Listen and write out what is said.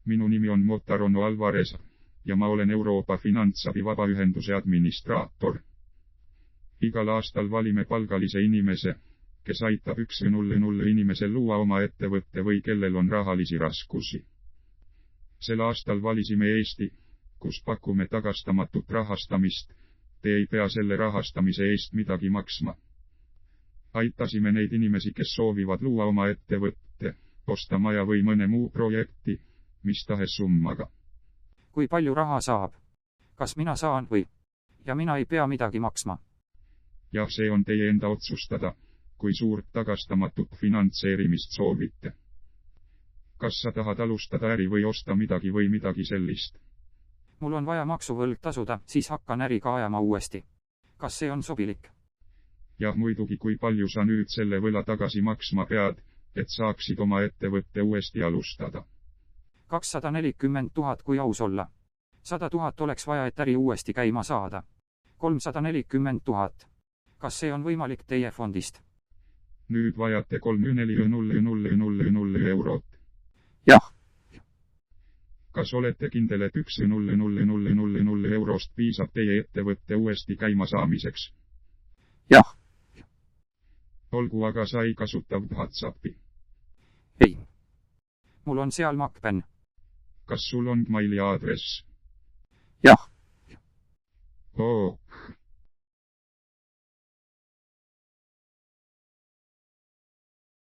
Minu nimi on Motarono Alvarez ja ma olen Euroopa Finantsabi Vabaühenduse administraator. Igal aastal valime palgalise inimese, kes aitab 100 inimesel luua oma ettevõtte või kellel on rahalisi raskusi. Sel aastal valisime Eesti, kus pakume tagastamatut rahastamist. Te ei pea selle rahastamise eest midagi maksma. Aitasime neid inimesi, kes soovivad luua oma ettevõtte, osta maja või mõne muu projekti, mis tahes summaga. Kui palju raha saab? Kas mina saan või? Ja mina ei pea midagi maksma. Jah, see on teie enda otsustada, kui suurt tagastamatut finantseerimist soovite. Kas sa tahad alustada äri või osta midagi või midagi sellist? Mul on vaja maksuvõlg tasuda, siis hakkan äriga ajama uuesti. Kas see on sobilik? Ja muidugi, kui palju sa nüüd selle võla tagasi maksma pead, et saaksid oma ettevõtte uuesti alustada? 240 000, kui aus olla. 100 000 oleks vaja, et äri uuesti käima saada. 340 000. Kas see on võimalik teie fondist? Nüüd vajate 340 eurot. Jah. Kas olete kindel, et 100 eurost piisab teie ettevõtte uuesti käima saamiseks? Jah. Olgu, aga sa ei kasuta WhatsAppi. Ei. Mul on seal MacPen. Kas sul on Gmaili aadress? Jah. Oo.